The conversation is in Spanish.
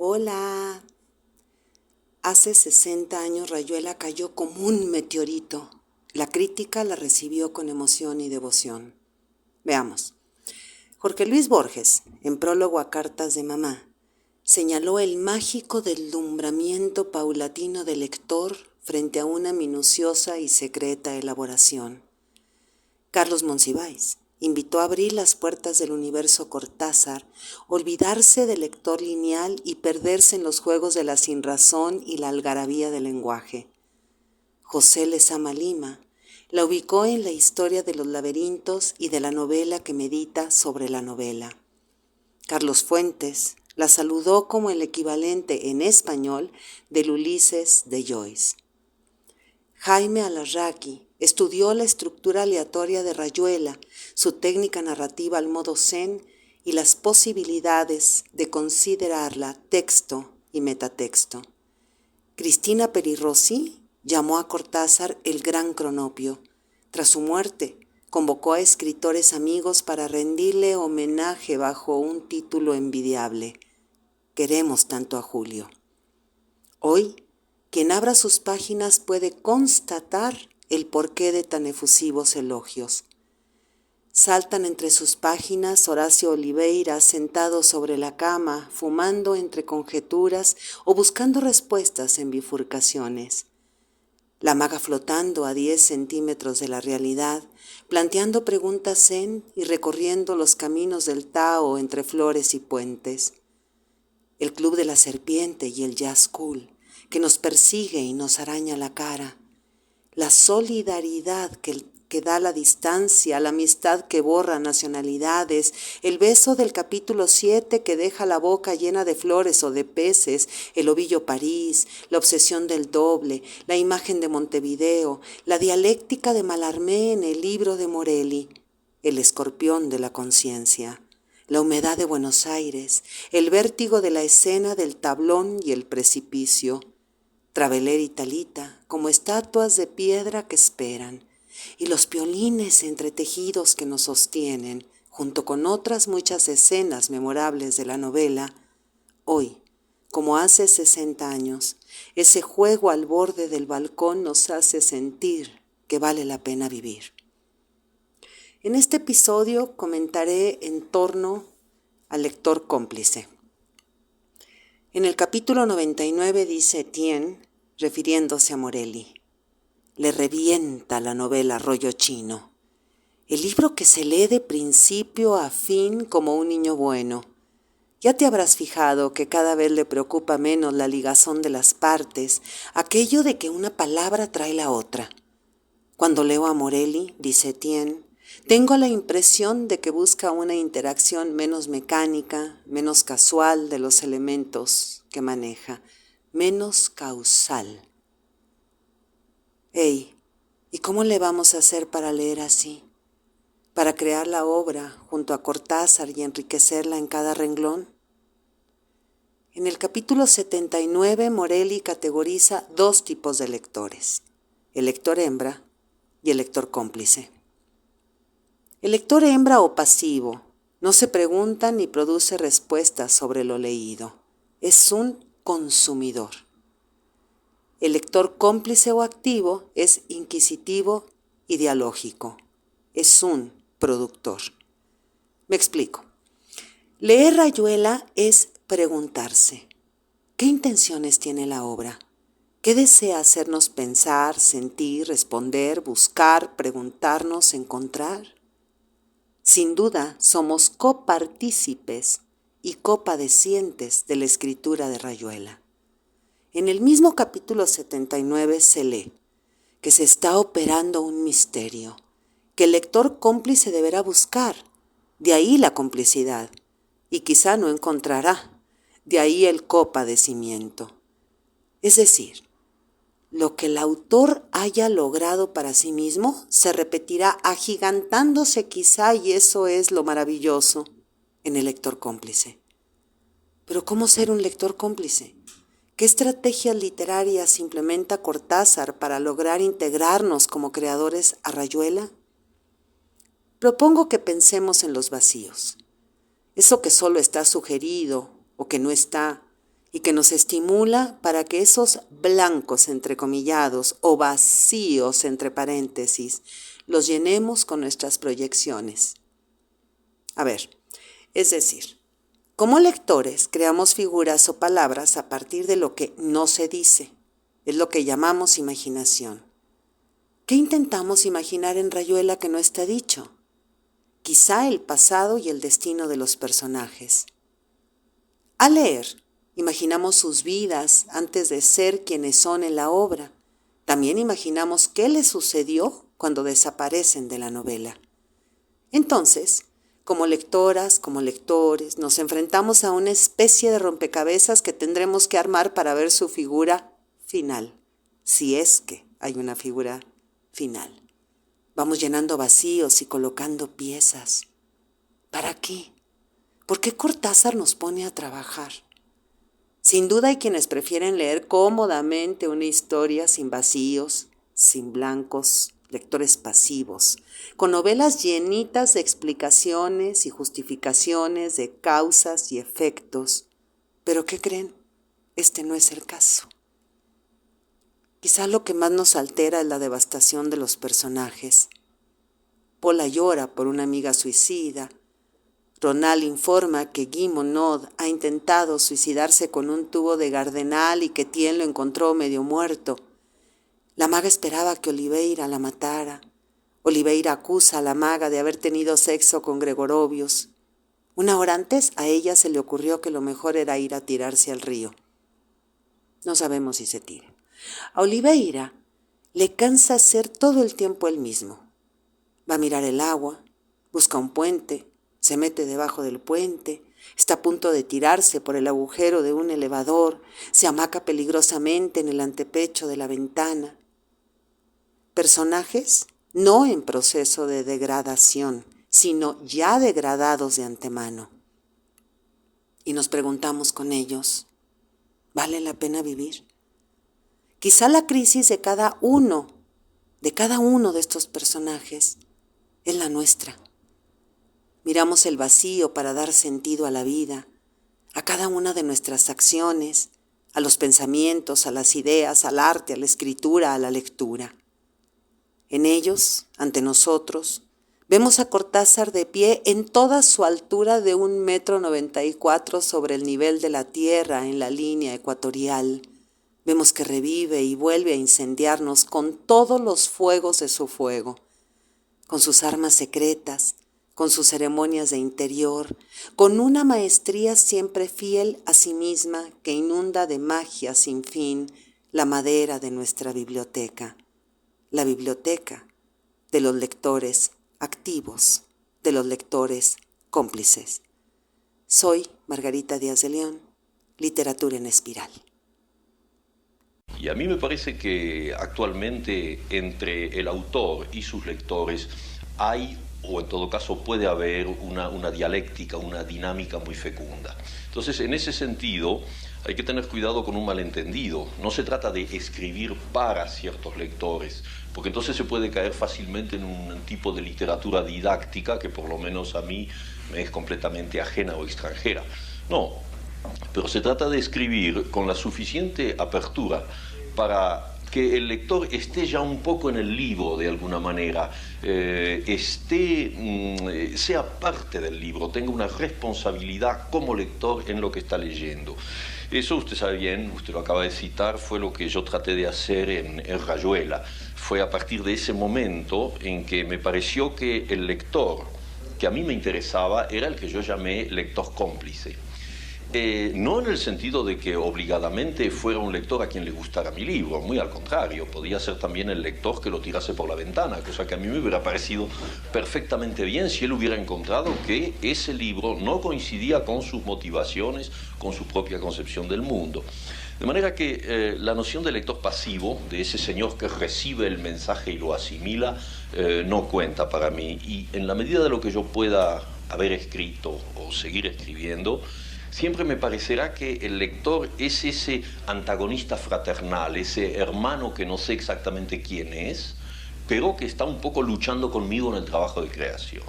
Hola. Hace 60 años Rayuela cayó como un meteorito. La crítica la recibió con emoción y devoción. Veamos. Jorge Luis Borges, en prólogo a Cartas de Mamá, señaló el mágico deslumbramiento paulatino del lector frente a una minuciosa y secreta elaboración. Carlos Monsiváis invitó a abrir las puertas del universo Cortázar, olvidarse del lector lineal y perderse en los juegos de la sinrazón y la algarabía del lenguaje. José Lezama Lima la ubicó en la historia de los laberintos y de la novela que medita sobre la novela. Carlos Fuentes la saludó como el equivalente en español del Ulises de Joyce. Jaime Alarraqui estudió la estructura aleatoria de Rayuela, su técnica narrativa al modo zen y las posibilidades de considerarla texto y metatexto. Cristina Peri Rossi llamó a Cortázar el gran cronopio. Tras su muerte, convocó a escritores amigos para rendirle homenaje bajo un título envidiable: Queremos tanto a Julio. Hoy, quien abra sus páginas puede constatar el porqué de tan efusivos elogios. Saltan entre sus páginas Horacio Oliveira sentado sobre la cama, fumando entre conjeturas o buscando respuestas en bifurcaciones. La maga flotando a 10 centímetros de la realidad, planteando preguntas zen y recorriendo los caminos del Tao entre flores y puentes. El Club de la Serpiente y el Jazz Cool, que nos persigue y nos araña la cara. La solidaridad que da la distancia, la amistad que borra nacionalidades, el beso del capítulo 7 que deja la boca llena de flores o de peces, el ovillo París, la obsesión del doble, la imagen de Montevideo, la dialéctica de Mallarmé en el libro de Morelli, el escorpión de la conciencia, la humedad de Buenos Aires, el vértigo de la escena del tablón y el precipicio, Traveler y Talita como estatuas de piedra que esperan, y los piolines entretejidos que nos sostienen, junto con otras muchas escenas memorables de la novela. Hoy, como hace 60 años, ese juego al borde del balcón nos hace sentir que vale la pena vivir. En este episodio comentaré en torno al lector cómplice. En el capítulo 99 dice Etienne, refiriéndose a Morelli: le revienta la novela rollo chino, el libro que se lee de principio a fin como un niño bueno. Ya te habrás fijado que cada vez le preocupa menos la ligazón de las partes, aquello de que una palabra trae la otra. Cuando leo a Morelli, dice Etienne, tengo la impresión de que busca una interacción menos mecánica, menos casual de los elementos que maneja, menos causal. Hey, ¿y cómo le vamos a hacer para leer así? ¿Para crear la obra junto a Cortázar y enriquecerla en cada renglón? En el capítulo 79, Morelli categoriza dos tipos de lectores: el lector hembra y el lector cómplice. El lector hembra o pasivo no se pregunta ni produce respuestas sobre lo leído. Es un consumidor. El lector cómplice o activo es inquisitivo y dialógico. Es un productor. Me explico. Leer Rayuela es preguntarse: ¿qué intenciones tiene la obra? ¿Qué desea hacernos pensar, sentir, responder, buscar, preguntarnos, encontrar? Sin duda, somos copartícipes y copadecientes de la escritura de Rayuela. En el mismo capítulo 79 se lee que se está operando un misterio, que el lector cómplice deberá buscar, de ahí la complicidad, y quizá no encontrará, de ahí el copadecimiento. Es decir, lo que el autor haya logrado para sí mismo se repetirá agigantándose quizá, y eso es lo maravilloso en el lector cómplice. Pero ¿cómo ser un lector cómplice? ¿Qué estrategias literarias implementa Cortázar para lograr integrarnos como creadores a Rayuela? Propongo que pensemos en los vacíos, eso que solo está sugerido o que no está, y que nos estimula para que esos blancos entrecomillados o vacíos entre paréntesis los llenemos con nuestras proyecciones. A ver, es decir, como lectores creamos figuras o palabras a partir de lo que no se dice, es lo que llamamos imaginación. ¿Qué intentamos imaginar en Rayuela que no está dicho? Quizá el pasado y el destino de los personajes. Al leer, imaginamos sus vidas antes de ser quienes son en la obra. También imaginamos qué les sucedió cuando desaparecen de la novela. Entonces, como lectoras, como lectores, nos enfrentamos a una especie de rompecabezas que tendremos que armar para ver su figura final, si es que hay una figura final. Vamos llenando vacíos y colocando piezas. ¿Para qué? ¿Por qué Cortázar nos pone a trabajar? Sin duda hay quienes prefieren leer cómodamente una historia sin vacíos, sin blancos, lectores pasivos, con novelas llenitas de explicaciones y justificaciones de causas y efectos. ¿Pero qué creen? Este no es el caso. Quizá lo que más nos altera es la devastación de los personajes. Pola llora por una amiga suicida. Ronald informa que Guy Monod ha intentado suicidarse con un tubo de Gardenal y que Tien lo encontró medio muerto. La maga esperaba que Oliveira la matara. Oliveira acusa a la maga de haber tenido sexo con Gregorovius. Una hora antes a ella se le ocurrió que lo mejor era ir a tirarse al río. No sabemos si se tira. A Oliveira le cansa ser todo el tiempo él mismo. Va a mirar el agua, busca un puente, se mete debajo del puente, está a punto de tirarse por el agujero de un elevador, se hamaca peligrosamente en el antepecho de la ventana. Personajes no en proceso de degradación, sino ya degradados de antemano. Y nos preguntamos con ellos, ¿vale la pena vivir? Quizá la crisis de cada uno de estos personajes es la nuestra. Miramos el vacío para dar sentido a la vida, a cada una de nuestras acciones, a los pensamientos, a las ideas, al arte, a la escritura, a la lectura. En ellos, ante nosotros, vemos a Cortázar de pie en toda su altura de 1,94 m sobre el nivel de la tierra en la línea ecuatorial. Vemos que revive y vuelve a incendiarnos con todos los fuegos de su fuego, con sus armas secretas, con sus ceremonias de interior, con una maestría siempre fiel a sí misma que inunda de magia sin fin la madera de nuestra biblioteca, la biblioteca de los lectores activos, de los lectores cómplices. Soy Margarita Díaz de León, Literatura en Espiral. Y a mí me parece que actualmente entre el autor y sus lectores hay, o en todo caso puede haber, una dialéctica, una dinámica muy fecunda. Entonces, en ese sentido, hay que tener cuidado con un malentendido. No se trata de escribir para ciertos lectores, porque entonces se puede caer fácilmente en un tipo de literatura didáctica que por lo menos a mí me es completamente ajena o extranjera. No, pero se trata de escribir con la suficiente apertura para que el lector esté ya un poco en el libro de alguna manera, sea parte del libro, tenga una responsabilidad como lector en lo que está leyendo. Eso usted sabe bien, usted lo acaba de citar, fue lo que yo traté de hacer en Rayuela. Fue a partir de ese momento en que me pareció que el lector que a mí me interesaba era el que yo llamé lector cómplice. No en el sentido de que obligadamente fuera un lector a quien le gustara mi libro, muy al contrario, podía ser también el lector que lo tirase por la ventana, cosa que a mí me hubiera parecido perfectamente bien si él hubiera encontrado que ese libro no coincidía con sus motivaciones, con su propia concepción del mundo. De manera que la noción de lector pasivo, de ese señor que recibe el mensaje y lo asimila, no cuenta para mí. Y en la medida de lo que yo pueda haber escrito o seguir escribiendo, siempre me parecerá que el lector es ese antagonista fraternal, ese hermano que no sé exactamente quién es, pero que está un poco luchando conmigo en el trabajo de creación.